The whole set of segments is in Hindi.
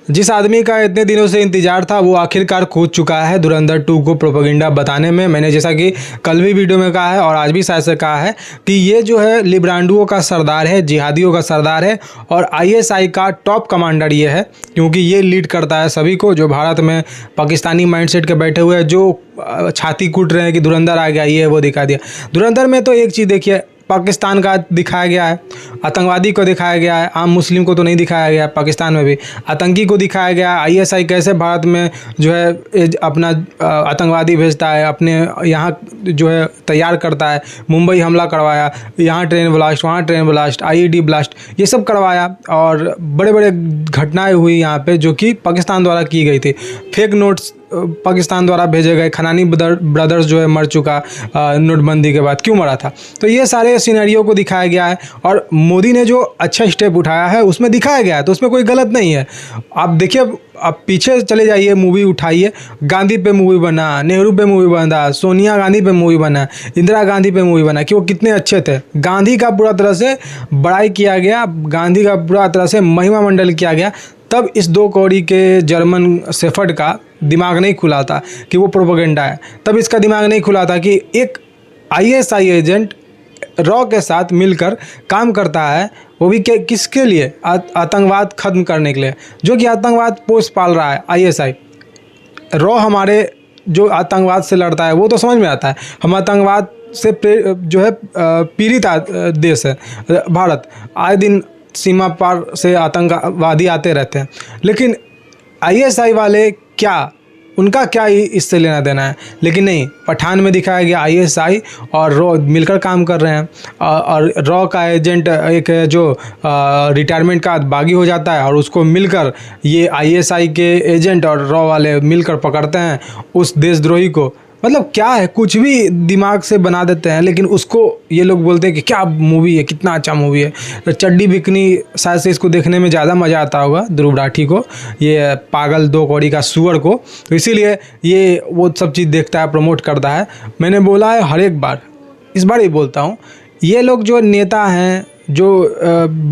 जिस आदमी का इतने दिनों से इंतजार था वो आखिरकार कूद चुका है धुरंधर 2 को प्रोपेगेंडा बताने में। मैंने जैसा कि कल भी वीडियो में कहा है और आज भी शायद से कहा है कि ये जो है लिब्रांडुओं का सरदार है, जिहादियों का सरदार है और आईएसआई का टॉप कमांडर ये है, क्योंकि ये लीड करता है सभी को जो भारत में पाकिस्तानी माइंडसेट के बैठे हुए हैं, जो छाती कूट रहे हैं कि धुरंधर आ गया, ये वो दिखा दिया। धुरंधर में तो एक चीज़ देखिए, पाकिस्तान का दिखाया गया है, आतंकवादी को दिखाया गया है, आम मुस्लिम को तो नहीं दिखाया गया। पाकिस्तान में भी आतंकी को दिखाया गया है। आईएसआई कैसे भारत में जो है अपना आतंकवादी भेजता है, अपने यहाँ जो है तैयार करता है। मुंबई हमला करवाया, यहाँ ट्रेन ब्लास्ट, वहाँ ट्रेन ब्लास्ट, आईईडी ब्लास्ट, ये सब करवाया और बड़े बड़े घटनाएँ हुई यहाँ पे जो कि पाकिस्तान द्वारा की गई थी। फेक नोट्स पाकिस्तान द्वारा भेजे गए। खनानी ब्रदर्स जो है मर चुका नोटबंदी के बाद, क्यों मरा था, तो ये सारे सिनेरियो को दिखाया गया है। और मोदी ने जो अच्छा स्टेप उठाया है उसमें दिखाया गया है, तो उसमें कोई गलत नहीं है। आप देखिए, आप पीछे चले जाइए, मूवी उठाइए, गांधी पे मूवी बना, नेहरू पे मूवी बना, सोनिया गांधी पे मूवी बना, इंदिरा गांधी पे मूवी बना कि वो कितने अच्छे थे। गांधी का पूरा तरह से बड़ाई किया गया, गांधी का पूरा तरह से महिमा मंडल किया गया। तब इस 2 कौड़ी के जर्मन शेफर्ड का दिमाग नहीं खुला था कि वो प्रोपेगेंडा है। तब इसका दिमाग नहीं खुला था कि एक आईएसआई एजेंट रॉ के साथ मिलकर काम करता है, वो भी किसके लिए, आतंकवाद खत्म करने के लिए, जो कि आतंकवाद पोष पाल रहा है आईएसआई। रॉ हमारे जो आतंकवाद से लड़ता है वो तो समझ में आता है, हम आतंकवाद से जो है पीड़ित देश है भारत। आए दिन सीमा पार से आतंकवादी आते रहते हैं, लेकिन आईएसआई वाले क्या, उनका क्या इससे लेना देना है। लेकिन नहीं, पठान में दिखाया गया आईएसआई और रॉ मिलकर काम कर रहे हैं। और रॉ का एजेंट एक जो रिटायरमेंट का बागी हो जाता है और उसको मिलकर ये आईएसआई के एजेंट और रॉ वाले मिलकर पकड़ते हैं उस देशद्रोही को। मतलब क्या है, कुछ भी दिमाग से बना देते हैं, लेकिन उसको ये लोग बोलते हैं कि क्या मूवी है, कितना अच्छा मूवी है। तो चड्डी बिकनी शायद से इसको देखने में ज़्यादा मज़ा आता होगा ध्रुव राठी को, ये पागल 2 कौड़ी का सुअर को, तो इसीलिए ये वो सब चीज़ देखता है, प्रमोट करता है। मैंने बोला है हर एक बार, इस बार ही बोलता हूँ, ये लोग जो नेता हैं जो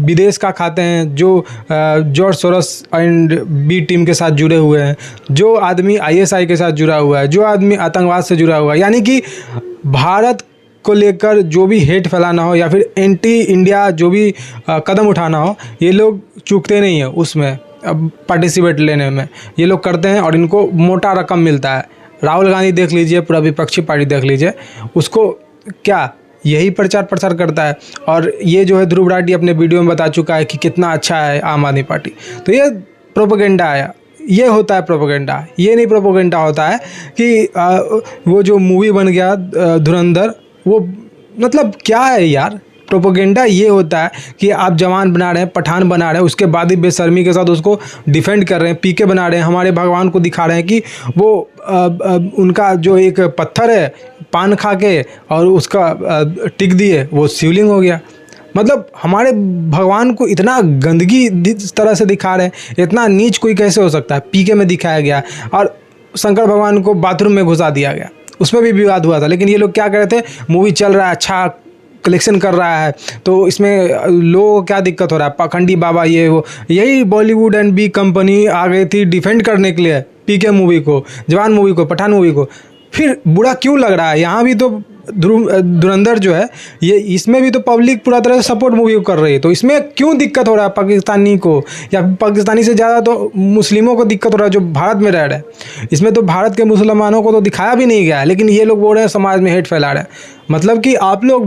विदेश का खाते हैं, जो George Soros and B team के साथ जुड़े हुए हैं, जो आदमी आईएसआई के साथ जुड़ा हुआ है, जो आदमी आतंकवाद से जुड़ा हुआ है, यानी कि भारत को लेकर जो भी हेट फैलाना हो या फिर एंटी इंडिया जो भी कदम उठाना हो, ये लोग चूकते नहीं हैं उसमें पार्टिसिपेट लेने में। ये लोग करते हैं और इनको मोटा रकम मिलता है। राहुल गांधी देख लीजिए, पूरा विपक्षी पार्टी देख लीजिए, उसको क्या यही प्रचार प्रसार करता है। और ये जो है ध्रुव राठी अपने वीडियो में बता चुका है कि कितना अच्छा है आम आदमी पार्टी। तो ये प्रोपेगेंडा है, ये होता है प्रोपेगेंडा। ये नहीं प्रोपेगेंडा होता है कि वो जो मूवी बन गया धुरंधर, वो मतलब क्या है यार। प्रोपेगेंडा ये होता है कि आप जवान बना रहे हैं, पठान बना रहे हैं, उसके बाद ही बेशर्मी के साथ उसको डिफेंड कर रहे हैं, पीके बना रहे हैं, हमारे भगवान को दिखा रहे हैं कि वो उनका जो एक पत्थर है पान खा के और उसका टिक दिए, वो शिवलिंग हो गया। मतलब हमारे भगवान को इतना गंदगी इस तरह से दिखा रहे हैं, इतना नीच कोई कैसे हो सकता है। पीके में दिखाया गया और शंकर भगवान को बाथरूम में घुसा दिया गया, उसमें भी विवाद हुआ था। लेकिन ये लोग क्या कर रहे थे, मूवी चल रहा है, अच्छा कलेक्शन कर रहा है, तो इसमें लोगों को क्या दिक्कत हो रहा है, पाखंडी बाबा ये वो। यही बॉलीवुड एंड बी कंपनी आ गई थी डिफेंड करने के लिए पीके मूवी को, जवान मूवी को, पठान मूवी को। फिर बुरा क्यों लग रहा है? यहाँ भी तो धुरंधर जो है ये, इसमें भी तो पब्लिक पूरा तरह से सपोर्ट मूवी को कर रही है, तो इसमें क्यों दिक्कत हो रहा है पाकिस्तानी को, या पाकिस्तानी से ज़्यादा तो मुस्लिमों को दिक्कत हो रहा है जो भारत में रह रहे हैं। इसमें तो भारत के मुसलमानों को तो दिखाया भी नहीं गया है, लेकिन ये लोग बोल रहे हैं समाज में हेट फैला रहे हैं। मतलब कि आप लोग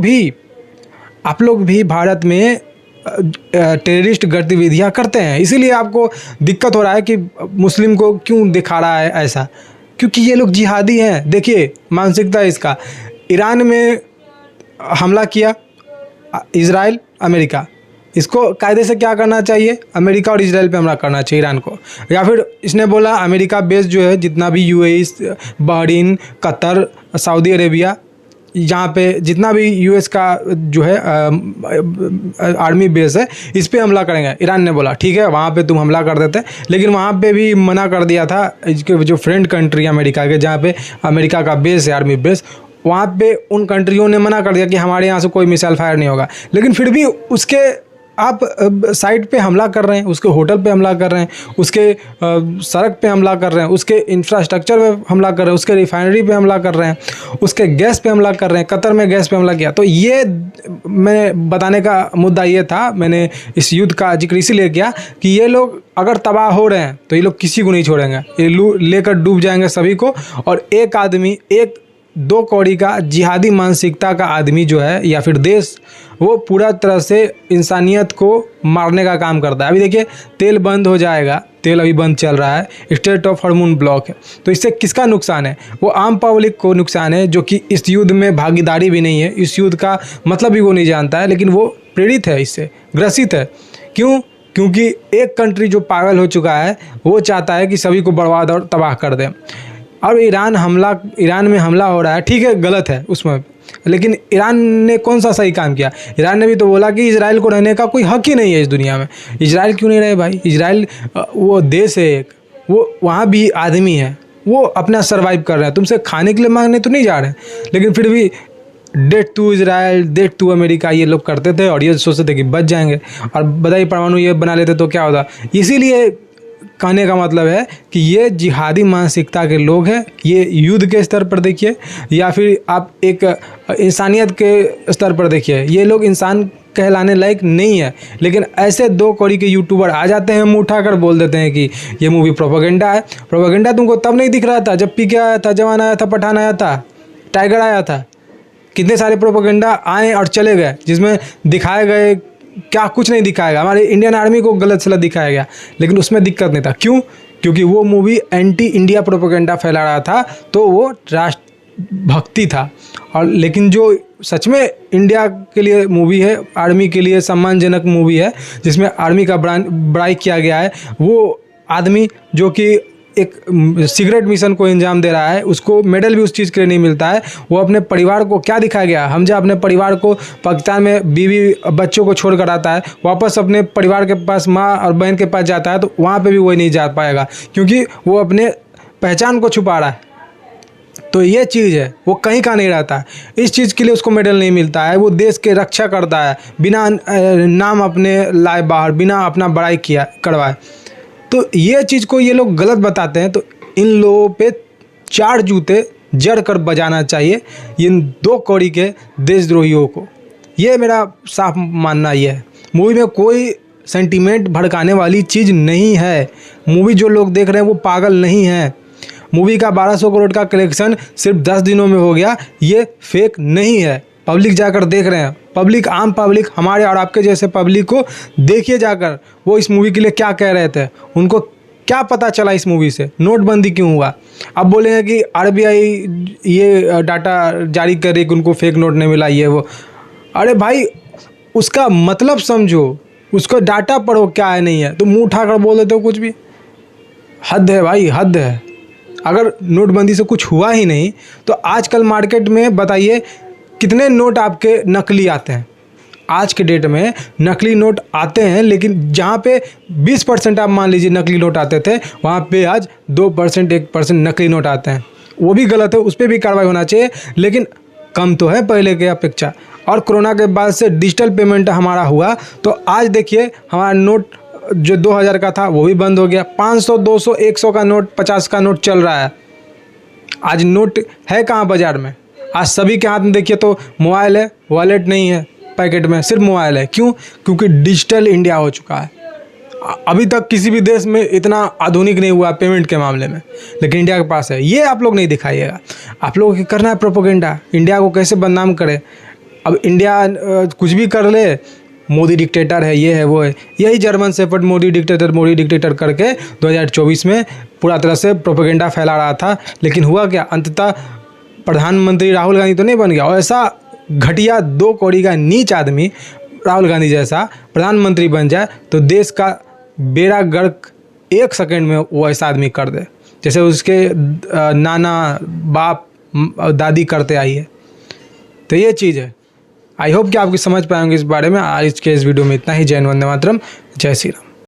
भी भारत में टेररिस्ट गतिविधियाँ करते हैं, इसीलिए आपको दिक्कत हो रहा है कि मुस्लिम को क्यों दिखा रहा है ऐसा, क्योंकि ये लोग जिहादी हैं। देखिए मानसिकता इसका, ईरान में हमला किया इजराइल अमेरिका, इसको कायदे से क्या करना चाहिए, अमेरिका और इजराइल पे हमला करना चाहिए ईरान को। या फिर इसने बोला अमेरिका बेस जो है जितना भी UAE, Bahrain, Qatar, Saudi Arabia, जहाँ पे जितना भी यूएस का जो है आर्मी बेस है, इस पे हमला करेंगे। ईरान ने बोला ठीक है, वहाँ पे तुम हमला कर देते, लेकिन वहाँ पे भी मना कर दिया था इसके जो फ्रेंड कंट्री अमेरिका के, जहाँ पे अमेरिका का बेस है, आर्मी बेस, वहाँ पे उन कंट्रियों ने मना कर दिया कि हमारे यहाँ से कोई मिसाइल फायर नहीं होगा। लेकिन फिर भी उसके आप साइट पे हमला कर रहे हैं, उसके होटल पे हमला कर रहे हैं, उसके सड़क पे हमला कर रहे हैं, उसके इंफ्रास्ट्रक्चर पे हमला कर रहे हैं, उसके रिफाइनरी पे हमला कर रहे हैं, उसके गैस पे हमला कर रहे हैं। कतर में गैस पे हमला किया। तो ये मैंने बताने का मुद्दा ये था, मैंने इस युद्ध का जिक्र इसीलिए किया कि ये लोग अगर तबाह हो रहे हैं तो ये लोग किसी को नहीं छोड़ेंगे, ये लेकर डूब जाएंगे सभी को। और एक आदमी, एक 2 कौड़ी का जिहादी मानसिकता का आदमी जो है या फिर देश, वो पूरा तरह से इंसानियत को मारने का काम करता है। अभी देखिए तेल बंद हो जाएगा, तेल अभी बंद चल रहा है, स्ट्रेट ऑफ हार्मोन ब्लॉक है। तो इससे किसका नुकसान है? वो आम पब्लिक को नुकसान है, जो कि इस युद्ध में भागीदारी भी नहीं है, इस युद्ध का मतलब भी वो नहीं जानता है, लेकिन वो प्रेरित है, इससे ग्रसित है। क्यों? क्योंकि एक कंट्री जो पागल हो चुका है वो चाहता है कि सभी को बर्बाद और तबाह कर दे। और ईरान में हमला हो रहा है, ठीक है, गलत है उसमें, लेकिन ईरान ने कौन सा सही काम किया? ईरान ने भी तो बोला कि इजराइल को रहने का कोई हक ही नहीं है इस दुनिया में। इजराइल क्यों नहीं रहे भाई? इजराइल वो देश है एक, वो वहाँ भी आदमी है, वो अपना सर्वाइव कर रहे हैं, तुमसे खाने के लिए मांगने तो नहीं जा रहे हैं। लेकिन फिर भी debt to Israel, debt to America ये लोग करते थे और ये सोचते थे कि बच जाएंगे, और बताइए परमाणु ये बना लेते तो क्या होता। इसीलिए कहने का मतलब है कि ये जिहादी मानसिकता के लोग हैं। ये युद्ध के स्तर पर देखिए या फिर आप एक इंसानियत के स्तर पर देखिए, ये लोग इंसान कहलाने लायक नहीं है। लेकिन ऐसे 2 कौड़ी के यूट्यूबर आ जाते हैं, मुँह उठाकर बोल देते हैं कि ये मूवी प्रोपेगेंडा है। प्रोपेगेंडा तुमको तब नहीं दिख रहा था जब पीके आया था, जवान आया था, पठान आया था, टाइगर आया था। कितने सारे प्रोपेगेंडा आए और चले गए, जिसमें दिखाए गए क्या कुछ नहीं दिखाएगा। हमारे इंडियन आर्मी को गलत सलत दिखाया गया, लेकिन उसमें दिक्कत नहीं था। क्यों? क्योंकि वो मूवी एंटी इंडिया प्रोपेगेंडा फैला रहा था, तो वो राष्ट्रभक्ति था। और लेकिन जो सच में इंडिया के लिए मूवी है, आर्मी के लिए सम्मानजनक मूवी है, जिसमें आर्मी का बड़ाई किया गया है, वो आदमी जो कि एक सिगरेट मिशन को अंजाम दे रहा है, उसको मेडल भी उस चीज़ के लिए नहीं मिलता है। वो अपने परिवार को क्या दिखाया गया? हम जब अपने परिवार को पाकिस्तान में बीवी बच्चों को छोड़ कर आता है, वापस अपने परिवार के पास, माँ और बहन के पास जाता है, तो वहाँ पे भी वही नहीं जा पाएगा, क्योंकि वो अपने पहचान को छुपा रहा है। तो ये चीज़ है, वो कहीं का नहीं रहता है, इस चीज़ के लिए उसको मेडल नहीं मिलता है। वो देश के रक्षा करता है बिना नाम अपने लाए बाहर, बिना अपना बड़ाई किया करवाए। तो ये चीज़ को ये लोग गलत बताते हैं, तो इन लोगों पे 4 जूते जड़ कर बजाना चाहिए, इन 2 कौड़ी के देशद्रोहियों को। ये मेरा साफ मानना ये है। मूवी में कोई सेंटीमेंट भड़काने वाली चीज़ नहीं है। मूवी जो लोग देख रहे हैं वो पागल नहीं है। मूवी का 1200 करोड़ का कलेक्शन सिर्फ 10 दिनों में हो गया, ये फेक नहीं है। पब्लिक जाकर देख रहे हैं, पब्लिक, आम पब्लिक, हमारे और आपके जैसे पब्लिक को देखिए जाकर वो इस मूवी के लिए क्या कह रहे थे, उनको क्या पता चला इस मूवी से, नोटबंदी क्यों हुआ। अब बोलेंगे कि आरबीआई ये डाटा जारी कर रही कि उनको फेक नोट नहीं मिला, ये वो। अरे भाई उसका मतलब समझो, उसको डाटा पढ़ो क्या है नहीं है, तो मुँह उठाकर बोल देते हो कुछ भी। हद है भाई, हद है। अगर नोटबंदी से कुछ हुआ ही नहीं तो आजकल मार्केट में बताइए कितने नोट आपके नकली आते हैं। आज के डेट में नकली नोट आते हैं, लेकिन जहाँ पे 20% आप मान लीजिए नकली नोट आते थे, वहाँ पे आज 2%, 1% नकली नोट आते हैं। वो भी गलत है, उस पर भी कार्रवाई होना चाहिए, लेकिन कम तो है पहले के अपेक्षा। और कोरोना के बाद से डिजिटल पेमेंट हमारा हुआ, तो आज देखिए हमारा नोट जो 2000 का था वो भी बंद हो गया। 500, 200, 100 का नोट, 50 का नोट चल रहा है। आज नोट है कहाँ बाज़ार में? आज सभी के हाथ में देखिए तो मोबाइल है, वॉलेट नहीं है पैकेट में, सिर्फ मोबाइल है। क्यों? क्योंकि डिजिटल इंडिया हो चुका है। अभी तक किसी भी देश में इतना आधुनिक नहीं हुआ पेमेंट के मामले में, लेकिन इंडिया के पास है। ये आप लोग नहीं दिखाइएगा, आप लोगों को करना है प्रोपेगेंडा, इंडिया को कैसे बदनाम करे। अब इंडिया कुछ भी कर ले, मोदी डिक्टेटर है, ये है वो है, यही जर्मन शेफर्ड मोदी डिक्टेटर करके 2024 में पूरा तरह से प्रोपेगेंडा फैला रहा था। लेकिन हुआ क्या? अंततः प्रधानमंत्री राहुल गांधी तो नहीं बन गया, और ऐसा घटिया 2 कौड़ी का नीच आदमी राहुल गांधी जैसा प्रधानमंत्री बन जाए तो देश का बेड़ा गर्क 1 सेकंड में वो ऐसा आदमी कर दे, जैसे उसके नाना बाप दादी करते आई है। तो ये चीज़ है। आई होप कि आपकी समझ पाएंगे इस बारे में। आज के इस वीडियो में इतना ही। जय हिंद, वंदे मातरम, जय श्री राम।